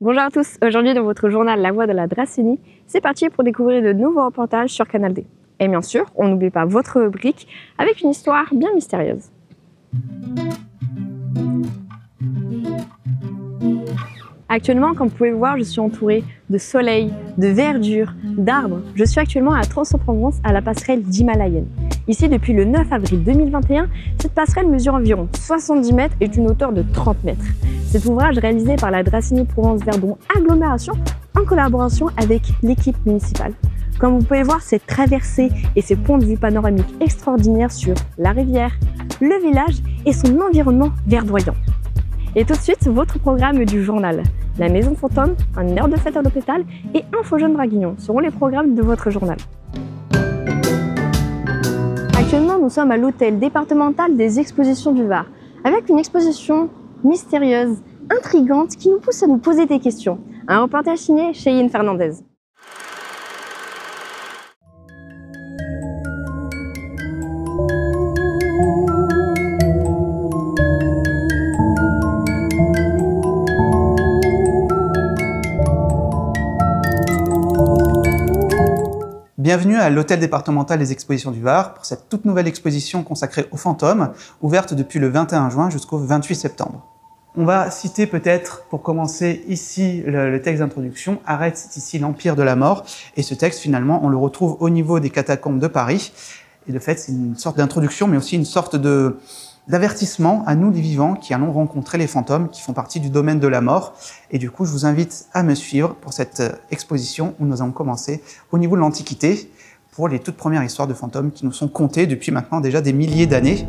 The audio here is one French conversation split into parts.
Bonjour à tous, aujourd'hui dans votre journal La Voix de la Dracénie, c'est parti pour découvrir de nouveaux reportages sur Canal D. Et bien sûr, on n'oublie pas votre rubrique avec une histoire bien mystérieuse. Actuellement, comme vous pouvez le voir, je suis entourée de soleil, de verdure, d'arbres. Je suis actuellement à Aix-en-Provence à la passerelle d'Himalayenne. Ici, depuis le 9 avril 2021, cette passerelle mesure environ 70 mètres et d'une hauteur de 30 mètres. Cet ouvrage réalisé par la Dracénie Provence-Verdon Agglomération en collaboration avec l'équipe municipale. Comme vous pouvez voir, cette traversée et ces ponts de vue panoramiques extraordinaires sur la rivière, le village et son environnement verdoyant. Et tout de suite, votre programme du journal. La Maison Fantôme, un air de fête à l'hôpital et Info Jeune Draguignan seront les programmes de votre journal. Actuellement, nous sommes à l'hôtel départemental des expositions du Var, avec une exposition mystérieuse, intrigante, qui nous pousse à nous poser des questions. Un reportage signé Cheyenne Fernandez. Bienvenue à l'hôtel départemental des expositions du Var pour cette toute nouvelle exposition consacrée aux fantômes, ouverte depuis le 21 juin jusqu'au 28 septembre. On va citer peut-être, pour commencer ici, le texte d'introduction, Arrête ici l'Empire de la Mort. Et ce texte, finalement, on le retrouve au niveau des catacombes de Paris. Et de fait, c'est une sorte d'introduction, mais aussi une sorte d'avertissement à nous, les vivants, qui allons rencontrer les fantômes qui font partie du domaine de la mort. Et du coup, je vous invite à me suivre pour cette exposition où nous allons commencer au niveau de l'Antiquité pour les toutes premières histoires de fantômes qui nous sont contées depuis maintenant déjà des milliers d'années.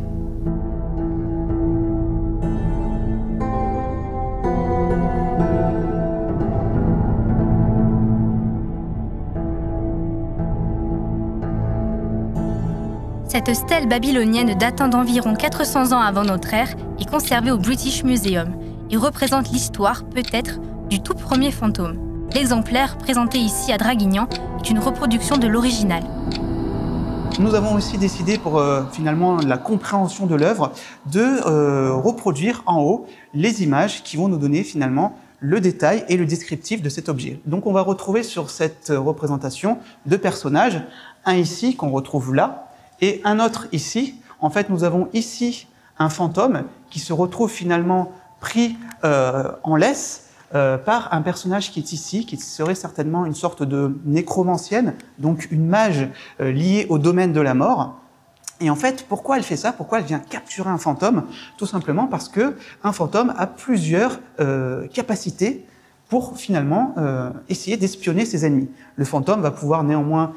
Cette stèle babylonienne datant d'environ 400 ans avant notre ère est conservée au British Museum et représente l'histoire, peut-être, du tout premier fantôme. L'exemplaire présenté ici à Draguignan est une reproduction de l'original. Nous avons aussi décidé pour finalement la compréhension de l'œuvre de reproduire en haut les images qui vont nous donner finalement le détail et le descriptif de cet objet. Donc on va retrouver sur cette représentation deux personnages, un ici qu'on retrouve là, et un autre ici. En fait, nous avons ici un fantôme qui se retrouve finalement pris en laisse par un personnage qui est ici, qui serait certainement une sorte de nécromancienne, donc une mage liée au domaine de la mort. Et en fait, pourquoi elle fait ça? Pourquoi elle vient capturer un fantôme? Tout simplement parce que un fantôme a plusieurs capacités pour finalement essayer d'espionner ses ennemis. Le fantôme va pouvoir néanmoins,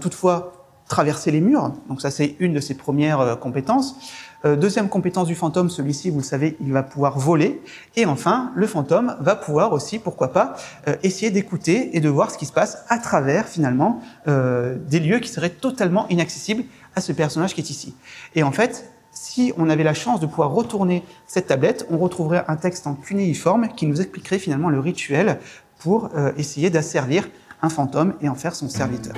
toutefois, traverser les murs, donc ça c'est une de ses premières compétences. Deuxième compétence du fantôme, celui-ci, vous le savez, il va pouvoir voler. Et enfin, le fantôme va pouvoir aussi, pourquoi pas, essayer d'écouter et de voir ce qui se passe à travers, finalement, des lieux qui seraient totalement inaccessibles à ce personnage qui est ici. Et en fait, si on avait la chance de pouvoir retourner cette tablette, on retrouverait un texte en cunéiforme qui nous expliquerait finalement le rituel pour essayer d'asservir un fantôme et en faire son serviteur.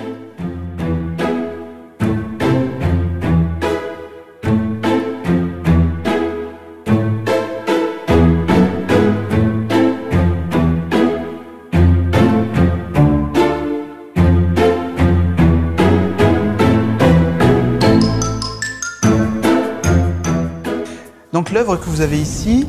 Donc l'œuvre que vous avez ici,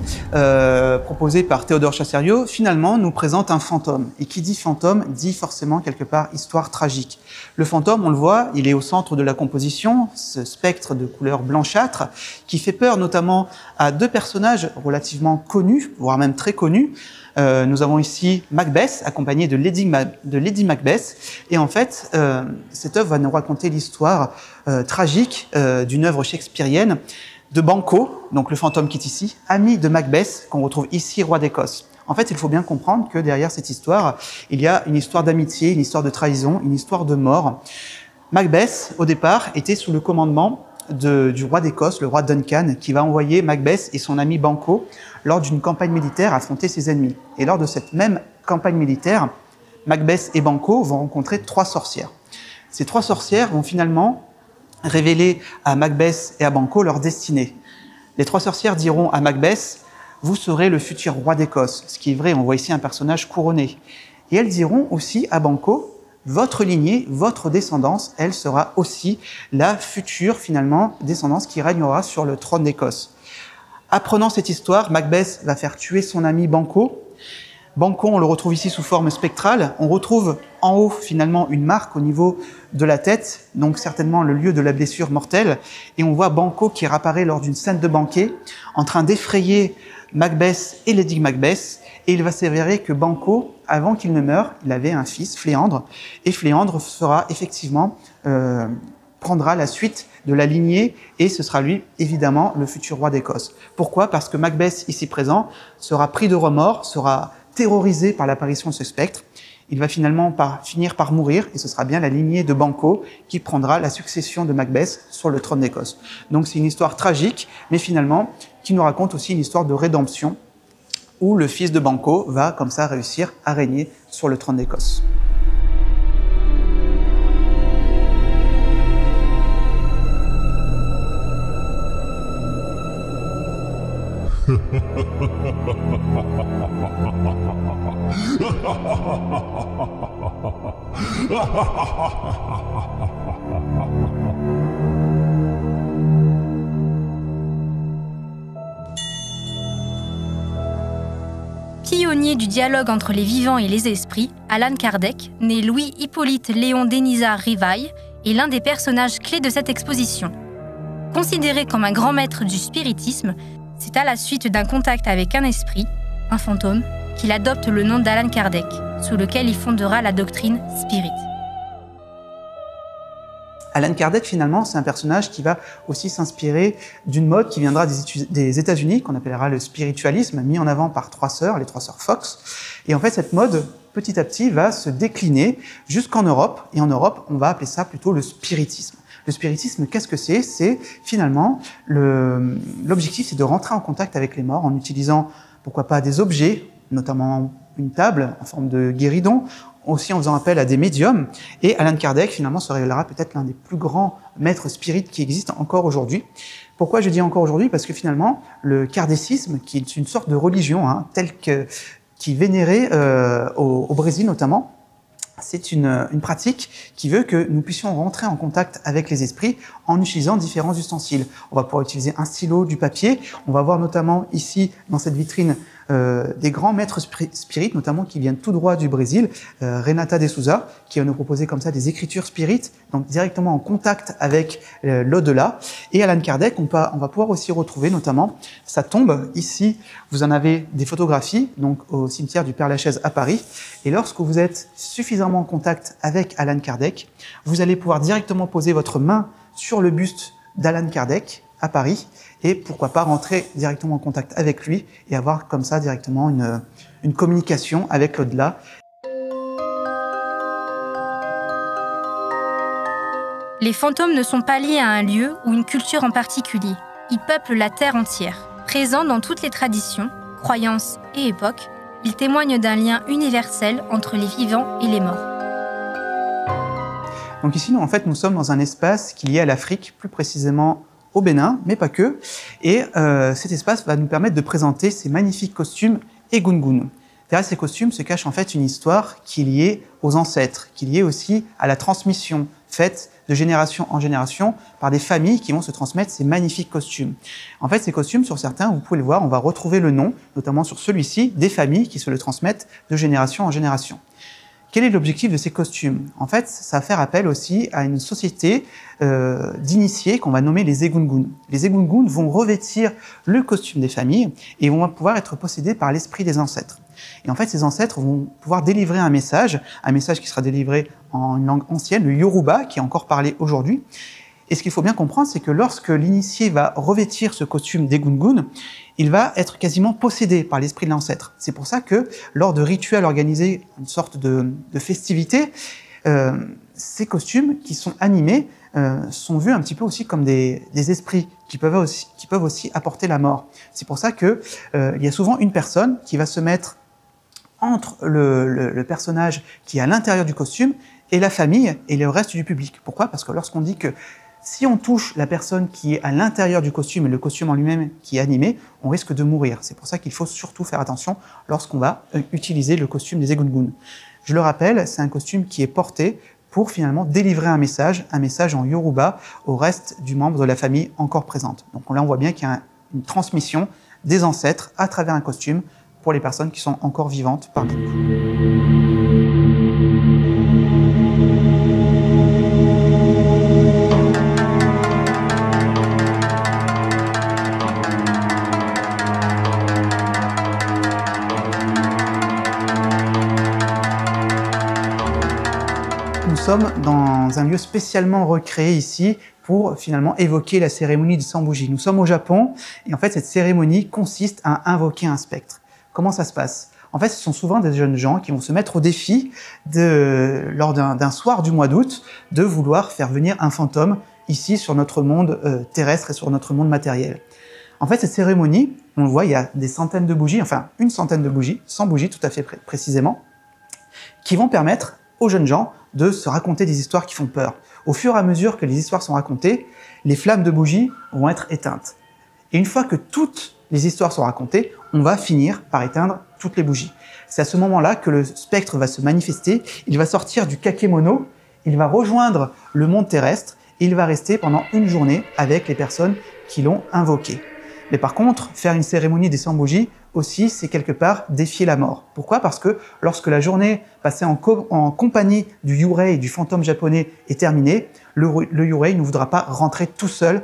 proposée par Théodore Chassériau, finalement nous présente un fantôme. Et qui dit fantôme, dit forcément quelque part histoire tragique. Le fantôme, on le voit, il est au centre de la composition, ce spectre de couleur blanchâtre, qui fait peur notamment à deux personnages relativement connus, voire même très connus. Nous avons ici Macbeth, accompagné de Lady Macbeth. Et en fait, cette œuvre va nous raconter l'histoire tragique d'une œuvre shakespearienne, de Banquo, donc le fantôme qui est ici, ami de Macbeth, qu'on retrouve ici, roi d'Écosse. En fait, il faut bien comprendre que derrière cette histoire, il y a une histoire d'amitié, une histoire de trahison, une histoire de mort. Macbeth, au départ, était sous le commandement du roi d'Écosse, le roi Duncan, qui va envoyer Macbeth et son ami Banquo lors d'une campagne militaire affronter ses ennemis. Et lors de cette même campagne militaire, Macbeth et Banquo vont rencontrer trois sorcières. Ces trois sorcières vont finalement révéler à Macbeth et à Banquo leur destinée. Les trois sorcières diront à Macbeth vous serez le futur roi d'Écosse. Ce qui est vrai, on voit ici un personnage couronné. Et elles diront aussi à Banquo, votre lignée, votre descendance, elle sera aussi la future, finalement, descendance qui régnera sur le trône d'Écosse. Apprenant cette histoire, Macbeth va faire tuer son ami Banquo. Banquo, on le retrouve ici sous forme spectrale. On retrouve en haut, finalement, une marque au niveau de la tête, donc certainement le lieu de la blessure mortelle. Et on voit Banquo qui réapparaît lors d'une scène de banquet, en train d'effrayer Macbeth et Lady Macbeth. Et il va s'avérer que Banquo, avant qu'il ne meure, il avait un fils, Fléandre. Et Fléandre sera effectivement, prendra la suite de la lignée et ce sera lui, évidemment, le futur roi d'Écosse. Pourquoi? Parce que Macbeth, ici présent, sera pris de remords, sera terrorisé par l'apparition de ce spectre. Il va finalement finir par mourir et ce sera bien la lignée de Banquo qui prendra la succession de Macbeth sur le trône d'Écosse. Donc c'est une histoire tragique, mais finalement, qui nous raconte aussi une histoire de rédemption où le fils de Banquo va, comme ça, réussir à régner sur le trône d'Écosse. Pionnier du dialogue entre les vivants et les esprits, Allan Kardec, né Louis Hippolyte Léon Denisard Rivail, est l'un des personnages clés de cette exposition. Considéré comme un grand maître du spiritisme, c'est à la suite d'un contact avec un esprit, un fantôme, qu'il adopte le nom d'Allan Kardec, sous lequel il fondera la doctrine spirit. Allan Kardec, finalement, c'est un personnage qui va aussi s'inspirer d'une mode qui viendra des États-Unis, qu'on appellera le spiritualisme, mis en avant par trois sœurs, les trois sœurs Fox. Et en fait, cette mode, petit à petit, va se décliner jusqu'en Europe. Et en Europe, on va appeler ça plutôt le spiritisme. Le spiritisme, qu'est-ce que c'est? C'est finalement, l'objectif, c'est de rentrer en contact avec les morts en utilisant, pourquoi pas, des objets, notamment une table en forme de guéridon, aussi en faisant appel à des médiums. Et Allan Kardec, finalement, se révélera peut-être l'un des plus grands maîtres spirites qui existent encore aujourd'hui. Pourquoi je dis encore aujourd'hui? Parce que finalement, le kardécisme, qui est une sorte de religion, qui est vénérée au Brésil notamment, c'est une pratique qui veut que nous puissions rentrer en contact avec les esprits en utilisant différents ustensiles. On va pouvoir utiliser un stylo, du papier. On va voir notamment ici, dans cette vitrine, des grands maîtres spirites, notamment qui viennent tout droit du Brésil, Renata de Souza, qui va nous proposer comme ça des écritures spirites, donc directement en contact avec l'au-delà. Et Allan Kardec, on va pouvoir aussi retrouver notamment sa tombe. Ici, vous en avez des photographies, donc au cimetière du Père-Lachaise à Paris. Et lorsque vous êtes suffisamment en contact avec Allan Kardec, vous allez pouvoir directement poser votre main sur le buste d'Allan Kardec à Paris, et pourquoi pas rentrer directement en contact avec lui et avoir comme ça directement une communication avec l'au-delà. Les fantômes ne sont pas liés à un lieu ou une culture en particulier. Ils peuplent la terre entière. Présents dans toutes les traditions, croyances et époques, ils témoignent d'un lien universel entre les vivants et les morts. Donc ici, nous sommes dans un espace qui est lié à l'Afrique, plus précisément au Bénin, mais pas que. Et cet espace va nous permettre de présenter ces magnifiques costumes egungun. Derrière ces costumes se cache en fait une histoire qui est liée aux ancêtres, qui est liée aussi à la transmission faite de génération en génération par des familles qui vont se transmettre ces magnifiques costumes. En fait, ces costumes, sur certains, vous pouvez le voir, on va retrouver le nom, notamment sur celui-ci, des familles qui se le transmettent de génération en génération. Quel est l'objectif de ces costumes? En fait, ça va faire appel aussi à une société d'initiés qu'on va nommer les egungun. Les egungun vont revêtir le costume des familles et vont pouvoir être possédés par l'esprit des ancêtres. Et en fait, ces ancêtres vont pouvoir délivrer un message qui sera délivré en une langue ancienne, le Yoruba, qui est encore parlé aujourd'hui. Et ce qu'il faut bien comprendre, c'est que lorsque l'initié va revêtir ce costume d'egungun, il va être quasiment possédé par l'esprit de l'ancêtre. C'est pour ça que, lors de rituels organisés, une sorte de festivité, ces costumes qui sont animés sont vus un petit peu aussi comme des esprits qui peuvent aussi apporter la mort. C'est pour ça que il y a souvent une personne qui va se mettre entre le personnage qui est à l'intérieur du costume et la famille et le reste du public. Pourquoi? Parce que lorsqu'on dit que Si on touche la personne qui est à l'intérieur du costume et le costume en lui-même qui est animé, on risque de mourir. C'est pour ça qu'il faut surtout faire attention lorsqu'on va utiliser le costume des Egungun. Je le rappelle, c'est un costume qui est porté pour finalement délivrer un message en Yoruba au reste du membre de la famille encore présente. Donc là, on voit bien qu'il y a une transmission des ancêtres à travers un costume pour les personnes qui sont encore vivantes parmi nous. Nous sommes dans un lieu spécialement recréé ici pour finalement évoquer la cérémonie du 100 bougies. Nous sommes au Japon et en fait cette cérémonie consiste à invoquer un spectre. Comment ça se passe? En fait, ce sont souvent des jeunes gens qui vont se mettre au défi lors d'un soir du mois d'août de vouloir faire venir un fantôme ici sur notre monde terrestre et sur notre monde matériel. En fait, cette cérémonie, on le voit, il y a des centaines de bougies, enfin une centaine de bougies, 100 bougies tout à fait précisément, qui vont permettre aux jeunes gens de se raconter des histoires qui font peur. Au fur et à mesure que les histoires sont racontées, les flammes de bougies vont être éteintes. Et une fois que toutes les histoires sont racontées, on va finir par éteindre toutes les bougies. C'est à ce moment-là que le spectre va se manifester, il va sortir du kakemono, il va rejoindre le monde terrestre et il va rester pendant une journée avec les personnes qui l'ont invoqué. Mais par contre, faire une cérémonie des 100 bougies, aussi, c'est quelque part défier la mort. Pourquoi? Parce que lorsque la journée passée en compagnie du Yurei, du fantôme japonais, est terminée, le Yurei ne voudra pas rentrer tout seul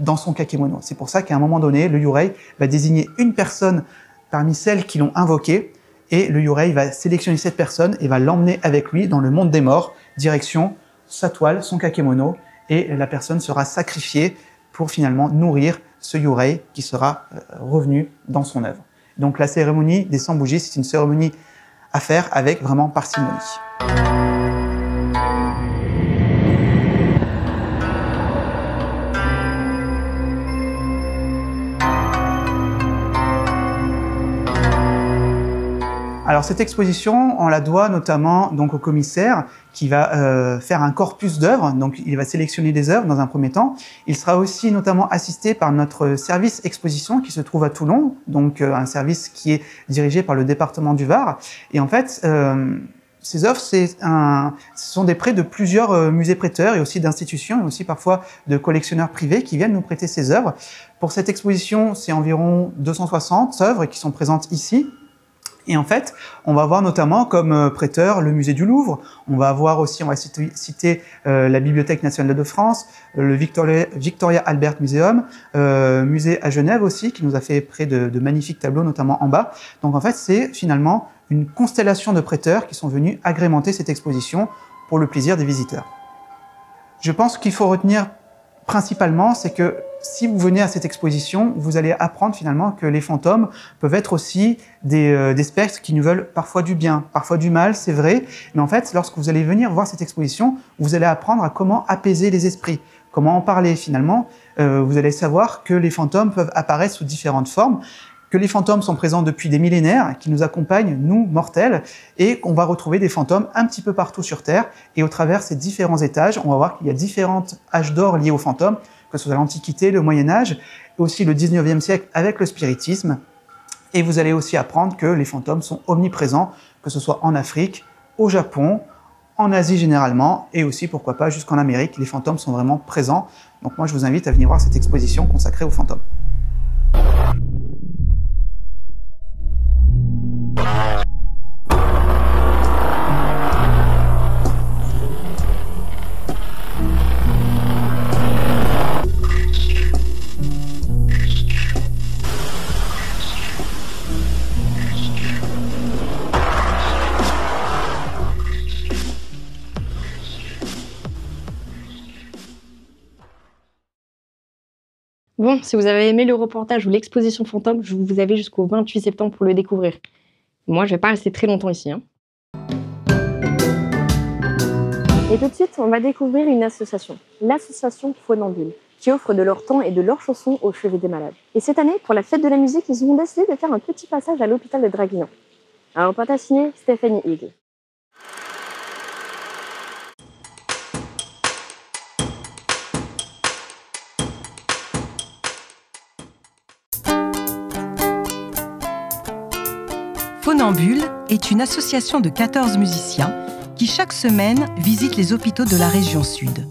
dans son kakemono. C'est pour ça qu'à un moment donné, le Yurei va désigner une personne parmi celles qui l'ont invoqué, et le Yurei va sélectionner cette personne et va l'emmener avec lui dans le monde des morts, direction sa toile, son kakemono, et la personne sera sacrifiée pour finalement nourrir ce Yurei qui sera revenu dans son œuvre. Donc la cérémonie des 100 bougies, c'est une cérémonie à faire avec vraiment parcimonie. Alors cette exposition, on la doit notamment donc au commissaire qui va faire un corpus d'œuvres. Donc il va sélectionner des œuvres dans un premier temps. Il sera aussi notamment assisté par notre service exposition qui se trouve à Toulon, donc un service qui est dirigé par le département du Var. Et en fait, ces œuvres, ce sont des prêts de plusieurs musées prêteurs et aussi d'institutions et aussi parfois de collectionneurs privés qui viennent nous prêter ces œuvres. Pour cette exposition, c'est environ 260 œuvres qui sont présentes ici. Et en fait, on va avoir notamment comme prêteur le musée du Louvre, on va avoir aussi, on va citer la Bibliothèque nationale de France, le Victoria Albert Museum, musée à Genève aussi, qui nous a fait près de magnifiques tableaux, notamment en bas. Donc en fait, c'est finalement une constellation de prêteurs qui sont venus agrémenter cette exposition pour le plaisir des visiteurs. Je pense qu'il faut retenir principalement, c'est que si vous venez à cette exposition, vous allez apprendre finalement que les fantômes peuvent être aussi des spectres qui nous veulent parfois du bien, parfois du mal, c'est vrai. Mais en fait, lorsque vous allez venir voir cette exposition, vous allez apprendre à comment apaiser les esprits, comment en parler finalement. Vous allez savoir que les fantômes peuvent apparaître sous différentes formes, que les fantômes sont présents depuis des millénaires, qui nous accompagnent, nous, mortels, et qu'on va retrouver des fantômes un petit peu partout sur Terre. Et au travers ces différents étages, on va voir qu'il y a différentes âges d'or liés aux fantômes, que ce soit l'Antiquité, le Moyen-Âge, et aussi le 19e siècle avec le spiritisme. Et vous allez aussi apprendre que les fantômes sont omniprésents, que ce soit en Afrique, au Japon, en Asie généralement, et aussi, pourquoi pas, jusqu'en Amérique. Les fantômes sont vraiment présents. Donc moi, je vous invite à venir voir cette exposition consacrée aux fantômes. Bon, si vous avez aimé le reportage ou l'exposition fantôme, vous avez jusqu'au 28 septembre pour le découvrir. Moi, je vais pas rester très longtemps ici. Et tout de suite, on va découvrir une association, l'association Phonambule, qui offre de leur temps et de leurs chansons au chevet des malades. Et cette année, pour la fête de la musique, ils ont décidé de faire un petit passage à l'hôpital de Draguignan. Un reportage signé Stéphanie Higle. Phonambule est une association de 14 musiciens qui chaque semaine visitent les hôpitaux de la région sud.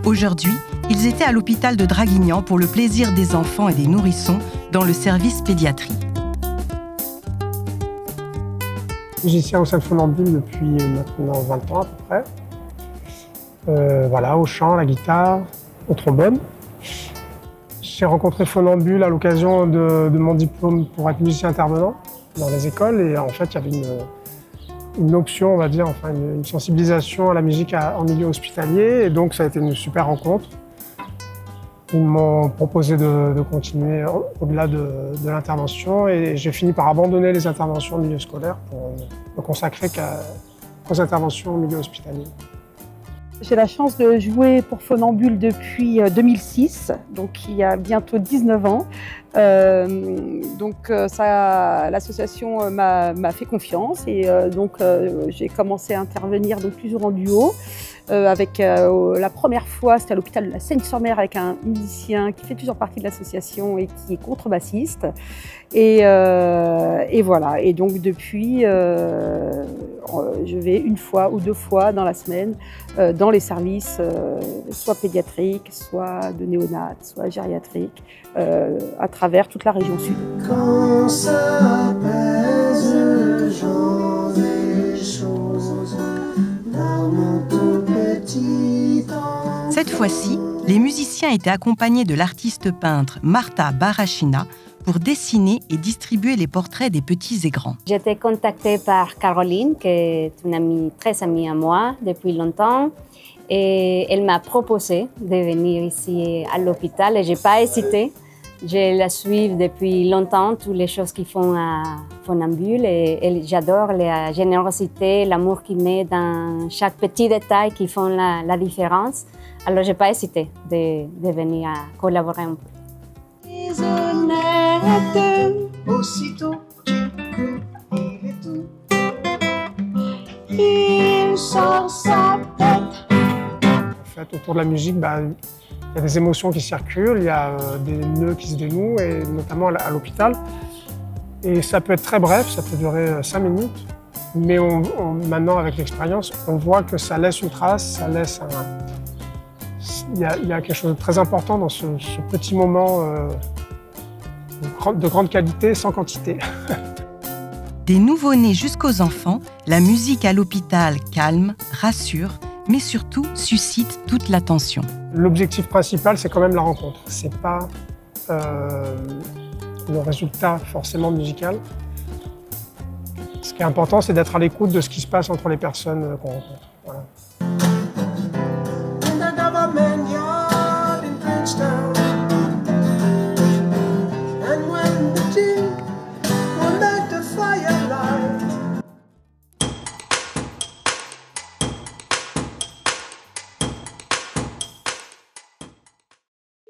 Aujourd'hui, ils étaient à l'hôpital de Draguignan pour le plaisir des enfants et des nourrissons dans le service pédiatrie. Musicien au sein de Phonambule depuis maintenant 20 ans à peu près. Voilà, au chant, à la guitare, au trombone. J'ai rencontré Phonambule à l'occasion de mon diplôme pour être musicien intervenant dans les écoles et en fait il y avait une option, on va dire, enfin une sensibilisation à la musique en milieu hospitalier et donc ça a été une super rencontre. Ils m'ont proposé de continuer au-delà de l'intervention et j'ai fini par abandonner les interventions au milieu scolaire pour me consacrer qu'aux interventions au milieu hospitalier. J'ai la chance de jouer pour Phonambule depuis 2006, donc il y a bientôt 19 ans. L'association m'a fait confiance et j'ai commencé à intervenir donc toujours en duo. La première fois, c'était à l'hôpital de la Seine-sur-Mer avec un musicien qui fait toujours partie de l'association et qui est contrebassiste. Et voilà. Et donc depuis, je vais une fois ou deux fois dans la semaine dans les services, soit pédiatriques, soit de néonates, soit gériatriques, à travers toute la région sud. Quand ça pèse le jour des choses, dans mon tout petit temps. Cette fois-ci, les musiciens étaient accompagnés de l'artiste peintre Marta Barachina pour dessiner et distribuer les portraits des petits et grands. J'ai été contactée par Caroline, qui est une amie, très amie à moi depuis longtemps. Et elle m'a proposé de venir ici à l'hôpital et je n'ai pas hésité. Je la suis depuis longtemps, toutes les choses qu'ils font à Phonambule et j'adore la générosité, l'amour qu'ils mettent dans chaque petit détail qui font la différence. Alors je n'ai pas hésité de venir à collaborer un peu. Aussitôt que il est tout, il sort sa tête. En fait, autour de la musique, il y a des émotions qui circulent, il y a des nœuds qui se dénouent, et notamment à l'hôpital. Et ça peut être très bref, ça peut durer 5 minutes, mais maintenant, avec l'expérience, on voit que ça laisse une trace, ça laisse il y a quelque chose de très important dans ce petit moment de grande qualité sans quantité. Des nouveau-nés jusqu'aux enfants, la musique à l'hôpital calme, rassure, mais surtout suscite toute l'attention. L'objectif principal, c'est quand même la rencontre. C'est pas le résultat forcément musical. Ce qui est important, c'est d'être à l'écoute de ce qui se passe entre les personnes qu'on rencontre. Voilà.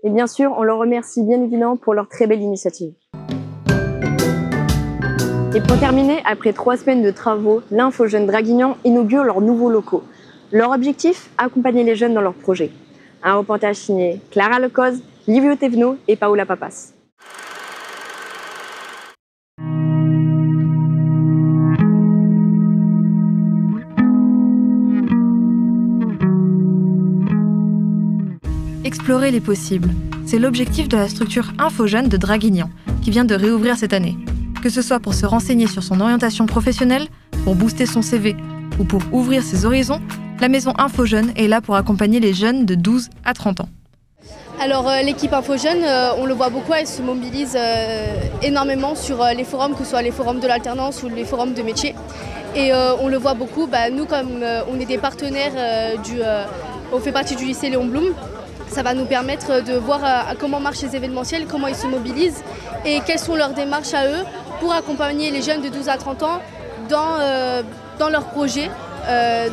Et bien sûr, on leur remercie bien évidemment pour leur très belle initiative. Et pour terminer, après 3 semaines de travaux, l'Info Jeunes Draguignan inaugure leurs nouveaux locaux. Leur objectif, accompagner les jeunes dans leurs projets. Un reportage signé Clara Lecoz, Livio Thévenot et Paola Papas. Explorer les possibles, c'est l'objectif de la structure Info Jeunes de Draguignan, qui vient de réouvrir cette année. Que ce soit pour se renseigner sur son orientation professionnelle, pour booster son CV ou pour ouvrir ses horizons, la maison Info Jeunes est là pour accompagner les jeunes de 12 à 30 ans. Alors l'équipe Info Jeunes, on le voit beaucoup, elle se mobilise énormément sur les forums, que ce soit les forums de l'alternance ou les forums de métiers. Et on le voit beaucoup, nous comme on est des partenaires, on fait partie du lycée Léon Blum, ça va nous permettre de voir comment marchent les événementiels, comment ils se mobilisent et quelles sont leurs démarches à eux pour accompagner les jeunes de 12 à 30 ans dans leurs projets,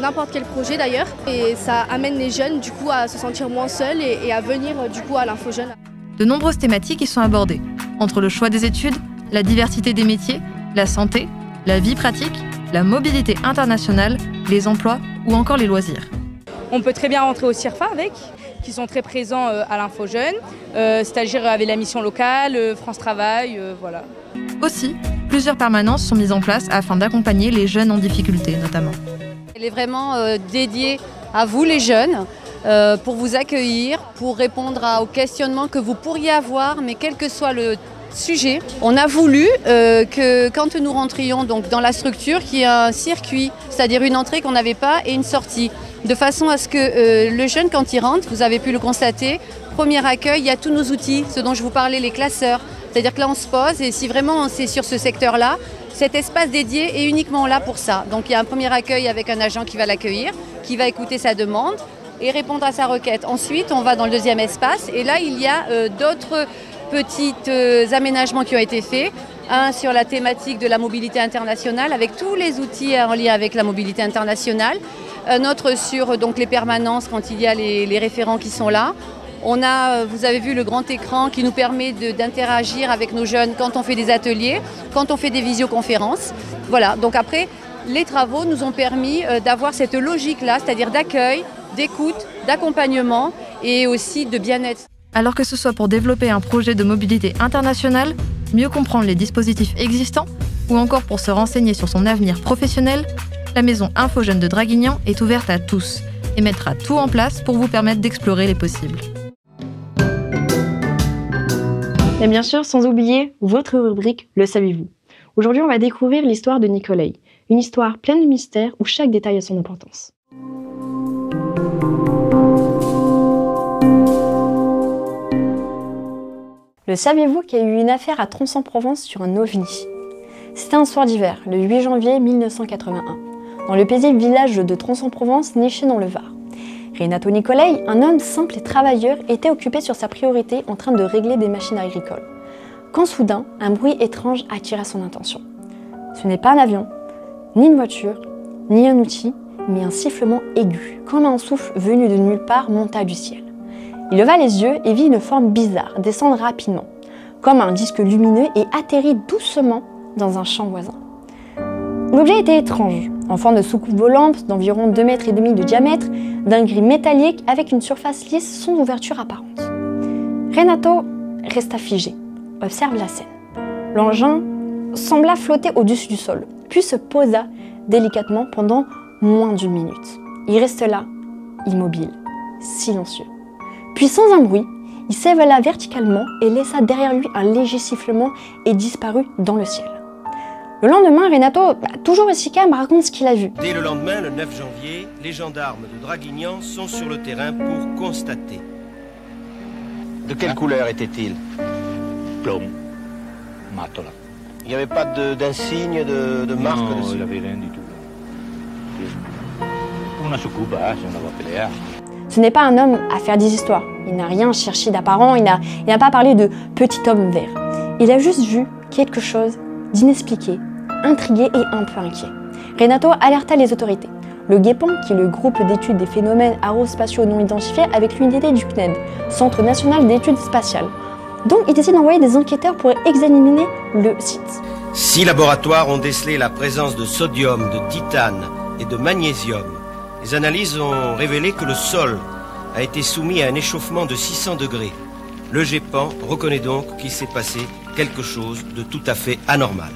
n'importe quel projet d'ailleurs. Et ça amène les jeunes du coup à se sentir moins seuls et à venir du coup à l'Info Jeunes. De nombreuses thématiques y sont abordées, entre le choix des études, la diversité des métiers, la santé, la vie pratique, la mobilité internationale, les emplois ou encore les loisirs. On peut très bien rentrer au CIRFA avec, qui sont très présents à l'Info Jeunes, c'est-à-dire avec la mission locale, France Travail, voilà. Aussi, plusieurs permanences sont mises en place afin d'accompagner les jeunes en difficulté notamment. Elle est vraiment dédiée à vous les jeunes, pour vous accueillir, pour répondre aux questionnements que vous pourriez avoir, mais quel que soit le sujet. On a voulu que quand nous rentrions donc dans la structure, qu'il y ait un circuit, c'est-à-dire une entrée qu'on n'avait pas et une sortie, de façon à ce que le jeune, quand il rentre, vous avez pu le constater, premier accueil, il y a tous nos outils, ce dont je vous parlais, les classeurs. C'est-à-dire que là, on se pose et si vraiment c'est sur ce secteur-là, cet espace dédié est uniquement là pour ça. Donc il y a un premier accueil avec un agent qui va l'accueillir, qui va écouter sa demande et répondre à sa requête. Ensuite, on va dans le deuxième espace et là, il y a d'autres petits aménagements qui ont été faits. Un sur la thématique de la mobilité internationale avec tous les outils en lien avec la mobilité internationale. Un autre sur donc, les permanences quand il y a les référents qui sont là. On a, vous avez vu le grand écran qui nous permet d'interagir avec nos jeunes quand on fait des ateliers, quand on fait des visioconférences. Voilà, donc après, les travaux nous ont permis d'avoir cette logique-là, c'est-à-dire d'accueil, d'écoute, d'accompagnement et aussi de bien-être. Alors que ce soit pour développer un projet de mobilité internationale, mieux comprendre les dispositifs existants ou encore pour se renseigner sur son avenir professionnel, la maison Info Jeunes de Draguignan est ouverte à tous et mettra tout en place pour vous permettre d'explorer les possibles. Et bien sûr, sans oublier votre rubrique « Le saviez-vous ». Aujourd'hui, on va découvrir l'histoire de Nicolai, une histoire pleine de mystères où chaque détail a son importance. Le saviez-vous qu'il y a eu une affaire à Tronçon-Provence sur un ovni? C'était un soir d'hiver, le 8 janvier 1981, dans le paisible village de Tronçon-Provence, niché dans le Var. Renato Nicolai, un homme simple et travailleur, était occupé sur sa priorité en train de régler des machines agricoles. Quand soudain, un bruit étrange attira son attention. Ce n'est pas un avion, ni une voiture, ni un outil, mais un sifflement aigu, comme un souffle venu de nulle part monta du ciel. Il leva les yeux et vit une forme bizarre descendre rapidement, comme un disque lumineux et atterrit doucement dans un champ voisin. L'objet était étrange, en forme de soucoupe volante d'environ 2,5 mètres de diamètre, d'un gris métallique avec une surface lisse sans ouverture apparente. Renato resta figé, observe la scène. L'engin sembla flotter au-dessus du sol, puis se posa délicatement pendant moins d'1 minute. Il reste là, immobile, silencieux. Puis sans un bruit, il s'évala verticalement et laissa derrière lui un léger sifflement et disparut dans le ciel. Le lendemain, Renato, toujours aussi calme, raconte ce qu'il a vu. Dès le lendemain, le 9 janvier, les gendarmes de Draguignan sont sur le terrain pour constater. De quelle couleur était-il? Plomb. Matola. Il n'y avait pas d'insigne, de marque non, dessus? Non, il n'avait rien du tout. Una soucoupe, si on l'avait appelé. Ce n'est pas un homme à faire des histoires. Il n'a rien cherché d'apparent, il n'a pas parlé de petit homme vert. Il a juste vu quelque chose d'inexpliqué, intrigué et un peu inquiet. Renato alerta les autorités. Le GEPAN, qui est le groupe d'études des phénomènes aérospatiaux non identifiés, avec l'unité du CNED, Centre national d'études spatiales. Donc il décide d'envoyer des enquêteurs pour examiner le site. 6 laboratoires ont décelé la présence de sodium, de titane et de magnésium. Les analyses ont révélé que le sol a été soumis à un échauffement de 600 degrés. Le GEPAN reconnaît donc qu'il s'est passé quelque chose de tout à fait anormal.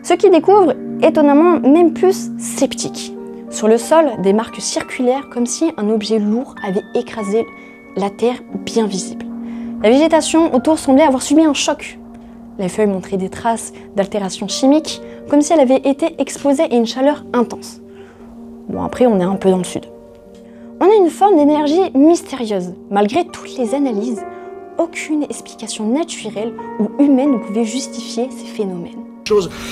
Ce qu'ils découvrent, étonnamment, même plus sceptique. Sur le sol, des marques circulaires comme si un objet lourd avait écrasé la terre bien visible. La végétation autour semblait avoir subi un choc. Les feuilles montraient des traces d'altération chimique, comme si elle avait été exposée à une chaleur intense. Bon, après, on est un peu dans le sud. On a une forme d'énergie mystérieuse. Malgré toutes les analyses, aucune explication naturelle ou humaine ne pouvait justifier ces phénomènes.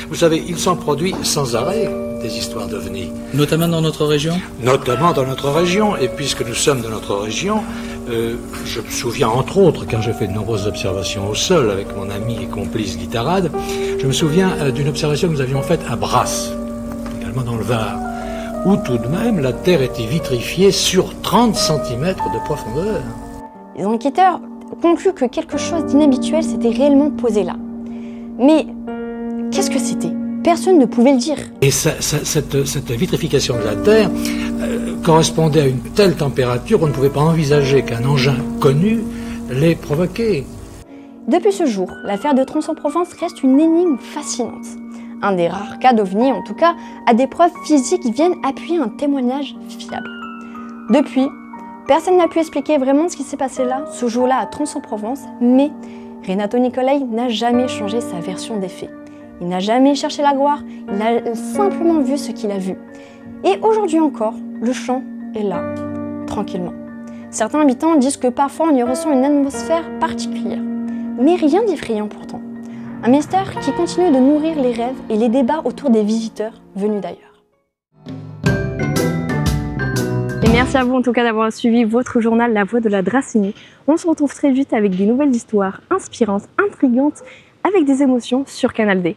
Vous savez, il s'en produit sans arrêt des histoires d'ovnis. Notamment dans notre région? Notamment dans notre région. Et puisque nous sommes dans notre région, je me souviens entre autres, quand j'ai fait de nombreuses observations au sol avec mon ami et complice Guitarade, je me souviens d'une observation que nous avions faite à Brasse, également dans le Var, où tout de même la terre était vitrifiée sur 30 cm de profondeur. Les enquêteurs concluent que quelque chose d'inhabituel s'était réellement posé là. Mais qu'est-ce que c'était? Personne ne pouvait le dire. Et cette vitrification de la terre correspondaient à une telle température, on ne pouvait pas envisager qu'un engin connu les provoquait. Depuis ce jour, l'affaire de Tronçon-Provence reste une énigme fascinante. Un des rares cas d'OVNI, en tout cas, à des preuves physiques viennent appuyer un témoignage fiable. Depuis, personne n'a pu expliquer vraiment ce qui s'est passé là, ce jour-là à Tronçon-Provence, mais Renato Nicolai n'a jamais changé sa version des faits. Il n'a jamais cherché la gloire, il a simplement vu ce qu'il a vu. Et aujourd'hui encore, le champ est là, tranquillement. Certains habitants disent que parfois on y ressent une atmosphère particulière, mais rien d'effrayant pourtant. Un mystère qui continue de nourrir les rêves et les débats autour des visiteurs venus d'ailleurs. Et merci à vous en tout cas d'avoir suivi votre journal La Voix de la Dracinie. On se retrouve très vite avec des nouvelles histoires inspirantes, intrigantes, avec des émotions sur Canal D.